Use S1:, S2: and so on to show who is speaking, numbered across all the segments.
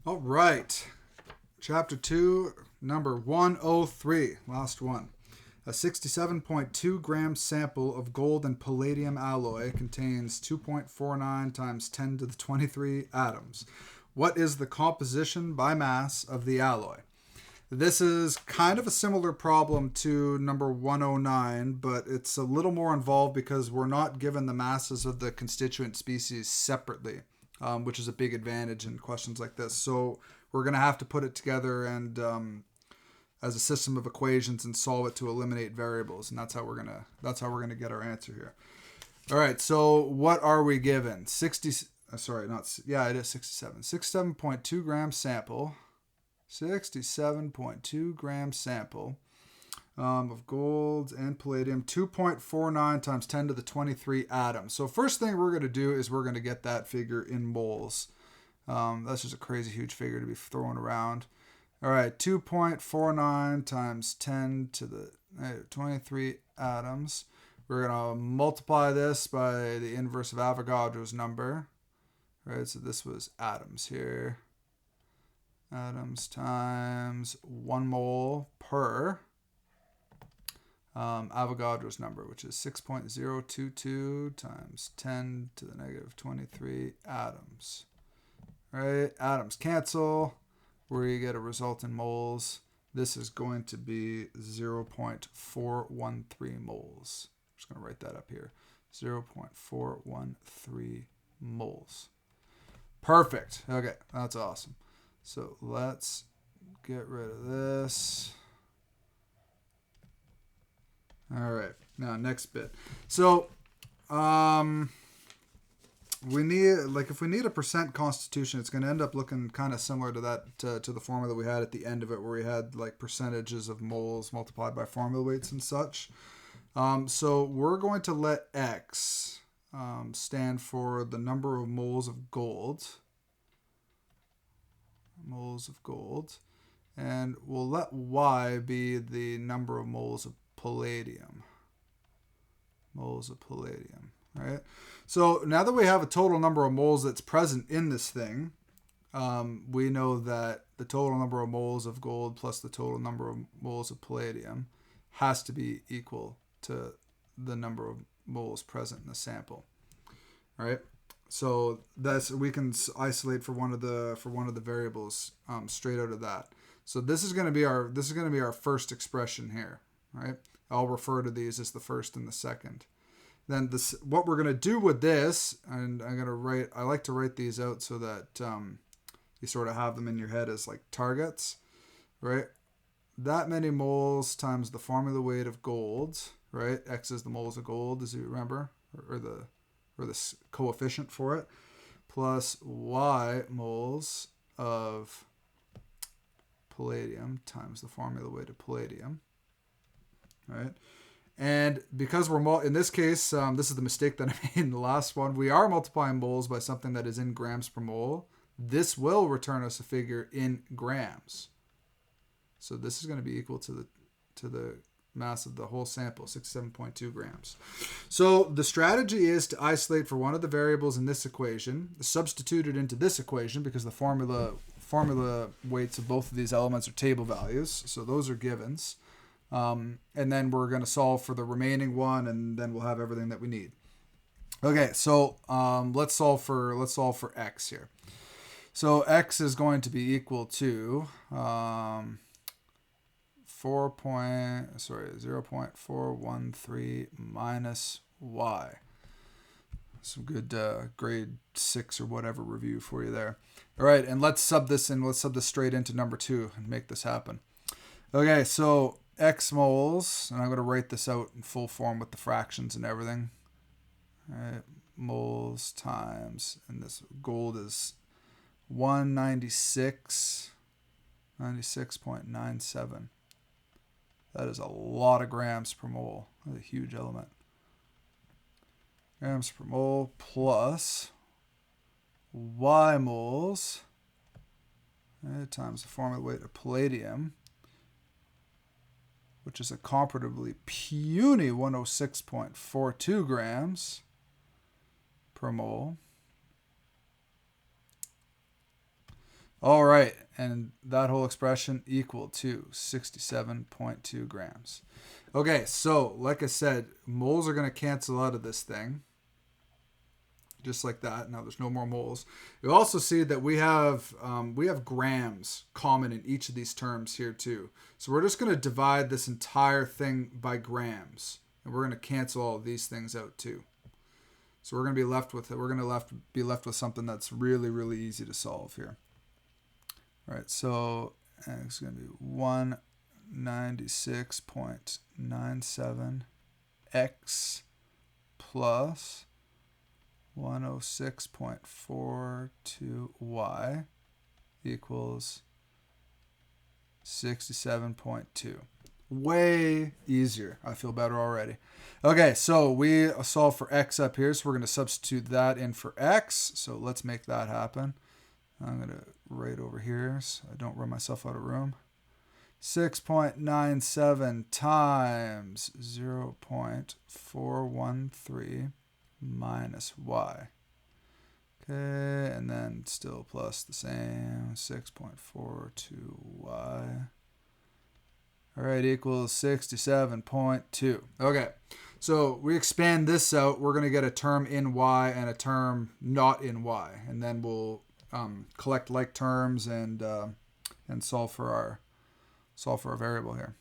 S1: All right. Chapter 2, number 103, last one. A 67.2 gram sample of gold and palladium alloy contains 2.49 times 10 to the 23 atoms. What is the composition by mass of the alloy? This is kind of a similar problem to number 109, but it's a little more involved because we're not given the masses of the constituent species separately, which is a big advantage in questions like this. So we're going to have to put it together and as a system of equations and solve it to eliminate variables, and that's how we're gonna get our answer here. All right. So what are we given? 60. Sorry, not yeah. It is 67. 67.2 gram sample. 67.2 gram sample of gold and palladium, 2.49 times 10 to the 23 atoms. So first thing we're going to do is we're going to get that figure in moles. That's just a crazy huge figure to be thrown around. All right, 2.49 times 10 to the 23 atoms. We're going to multiply this by the inverse of Avogadro's number. All right, so this was atoms here. Atoms times 1 mole per Avogadro's number, which is 6.022 times 10 to the negative 23 atoms. Right? Atoms cancel, where you get a result in moles. This is going to be 0.413 moles. I'm just going to write that up here. 0.413 moles. Perfect. Okay, that's awesome. So let's get rid of this. All right. Now next bit. So we need, like, if we need a percent constitution, it's going to end up looking kind of similar to that to the formula we had at the end of it, where we had like percentages of moles multiplied by formula weights and such. So we're going to let X stand for the number of moles of gold. Moles of gold, and we'll let Y be the number of moles of palladium. Moles of palladium, right? So now that we have a total number of moles that's present in this thing, we know that the total number of moles of gold plus the total number of moles of palladium has to be equal to the number of moles present in the sample, right? So that's, we can isolate for one of the variables straight out of that. So this is going to be our first expression here, right? I'll refer to these as the first and the second. Then this, what we're going to do with this, and I like to write these out so that you sort of have them in your head as like targets, right? That many moles times the formula weight of gold, right? X is the moles of gold, as you remember, or the coefficient for it, plus Y moles of palladium times the formula weight of palladium, right? And because we're in this case, this is the mistake that I made in the last one. We are multiplying moles by something that is in grams per mole. This will return us a figure in grams. So this is going to be equal to the mass of the whole sample, 67.2 grams. So the strategy is to isolate for one of the variables in this equation, substitute it into this equation because the formula weights of both of these elements are table values, so those are givens. And then we're going to solve for the remaining one, and then we'll have everything that we need. Okay, so let's solve for X here. So X is going to be equal to 0.413 minus Y. Some good grade 6 or whatever review for you there. All right, and let's sub this straight into number 2 and make this happen. Okay, so X moles, and I'm going to write this out in full form with the fractions and everything. All right, moles times, and this gold is 96.97. That is a lot of grams per mole. That's a huge element. Grams per mole plus Y moles times the formula weight of palladium, which is a comparatively puny 106.42 grams per mole, All right, and that whole expression equal to 67.2 grams. Okay, so like I said, moles are going to cancel out of this thing. Just like that. Now there's no more moles. You'll also see that we have grams common in each of these terms here too. So we're just going to divide this entire thing by grams, and we're going to cancel all of these things out too. So we're going to be left with be left with something that's really, really easy to solve here. All right, so it's going to be 196.97 x plus 106.42y equals 67.2. Way easier. I feel better already. Okay, so we solve for x up here, so we're going to substitute that in for x. So let's make that happen. I'm going to write over here so I don't run myself out of room. 6.97 times 0.413 minus y. Okay, and then still plus the same 6.42y. All right, equals 67.2. Okay, so we expand this out. We're going to get a term in y and a term not in y, and then we'll collect like terms and solve for our variable here.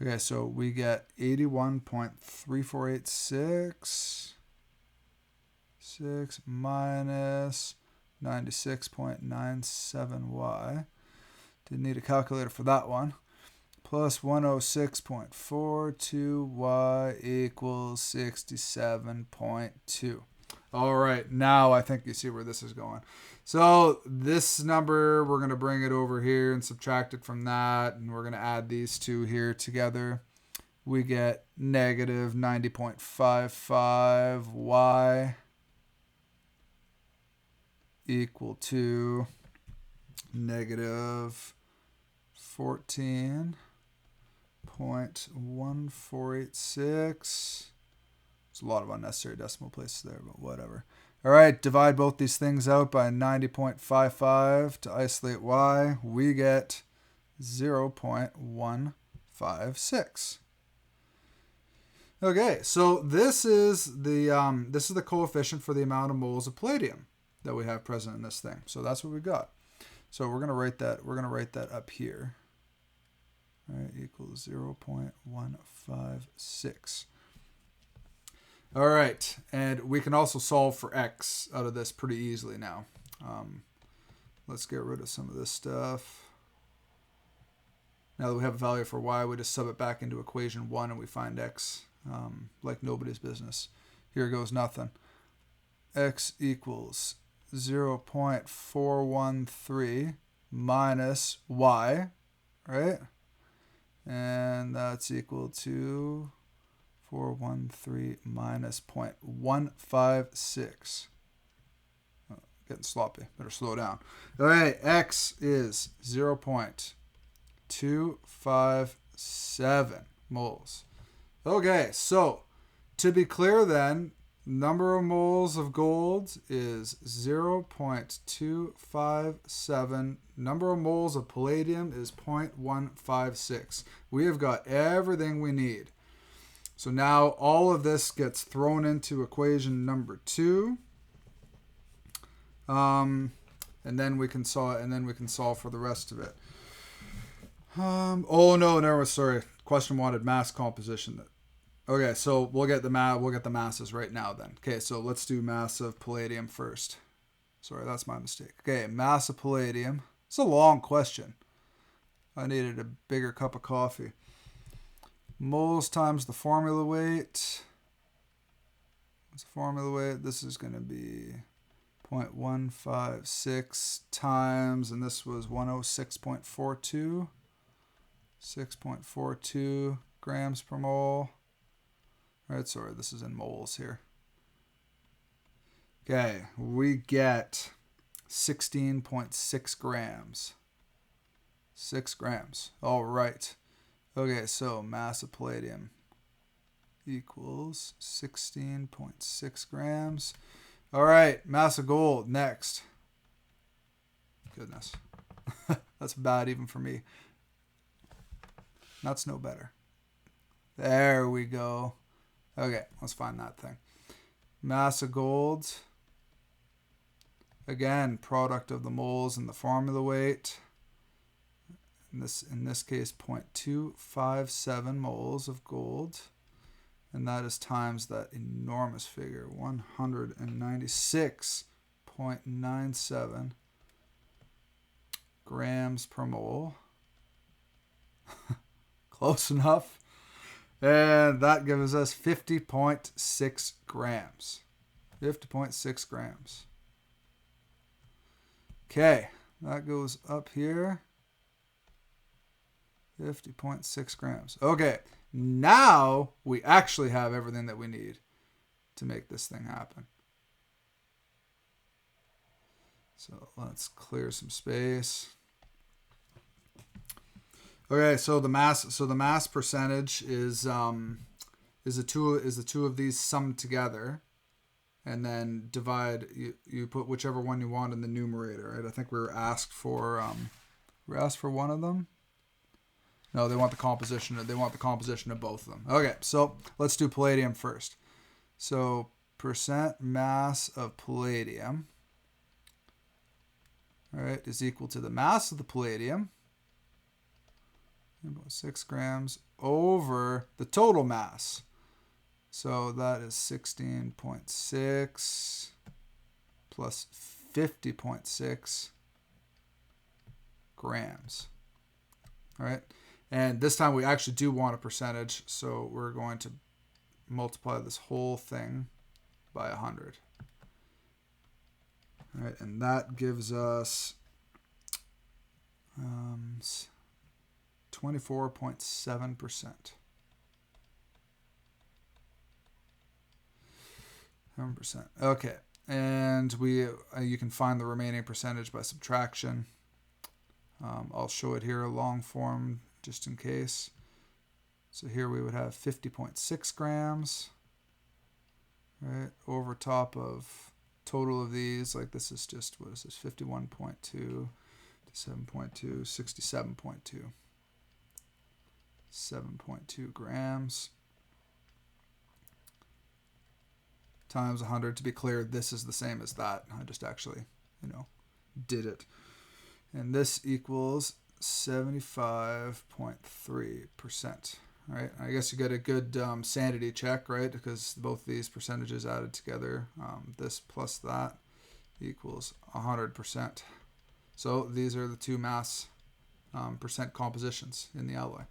S1: Okay, so we get 81.3486 minus 96.97y. Didn't need a calculator for that one. Plus 106.42y equals 67.2. All right, now I think you see where this is going. So this number, we're going to bring it over here and subtract it from that, and we're going to add these two here together. We get negative 90.55y equal to negative 14.1486. There's a lot of unnecessary decimal places there, but whatever. All right, divide both these things out by 90.55 to isolate y. We get 0.156. Okay, so this is the coefficient for the amount of moles of palladium that we have present in this thing. So that's what we got. So we're gonna write that. We're gonna write that up here. All right, equals 0.156. All right, and we can also solve for x out of this pretty easily now. Let's get rid of some of this stuff. Now that we have a value for y, we just sub it back into equation 1 and we find x like nobody's business. Here goes nothing. X equals 0.413 minus y, right? And that's equal to 413 minus 0.156. Oh, getting sloppy. Better slow down. All right, x is 0.257 moles. Okay, so to be clear then, number of moles of gold is 0.257. Number of moles of palladium is 0.156. We have got everything we need. So now all of this gets thrown into equation number 2. And then we can solve for the rest of it. Oh no, never. Sorry. Question wanted mass composition. Okay, so we'll get the masses right now then. Okay, so let's do mass of palladium first. Sorry, that's my mistake. Okay, mass of palladium. It's a long question. I needed a bigger cup of coffee. Moles times the formula weight. What's the formula weight? This is going to be 0.156 times, and this was 106.42. 6.42 grams per mole. All right, sorry, this is in moles here. Okay, we get 16.6 grams. 6 grams. All right. Okay, so mass of palladium equals 16.6 grams. All right, mass of gold next. goodness. That's bad even for me. That's no better. There we go. Okay, let's find that thing. Mass of gold. Again, product of the moles and the formula weight. In this case, 0.257 moles of gold. And that is times that enormous figure, 196.97 grams per mole. Close enough. And that gives us 50.6 grams. 50.6 grams. Okay, that goes up here. 50.6 grams. Okay, now we actually have everything that we need to make this thing happen. So let's clear some space. Okay, so the mass percentage is the two of these summed together, and then divide. You put whichever one you want in the numerator, right? I think we were asked for one of them. No, they want the composition. They want the composition of both of them. Okay, so let's do palladium first. So percent mass of palladium, all right, is equal to the mass of the palladium, 6 grams, over the total mass. So that is 16.6 plus 50.6 grams. All right. And this time we actually do want a percentage, so we're going to multiply this whole thing by 100. All right, and that gives us 24.7%. 7%. Okay, and you can find the remaining percentage by subtraction. I'll show it here long form just in case. So here we would have 50.6 grams, right, over top of total of these. Like this is just, what is this, 51.2 to 7.2, 67.2. 7.2 grams times 100. To be clear, this is the same as that. I just actually, did it. And this equals 75.3%. Right? I guess you get a good sanity check, right? Because both these percentages added together, this plus that equals 100%. So these are the two mass percent compositions in the alloy.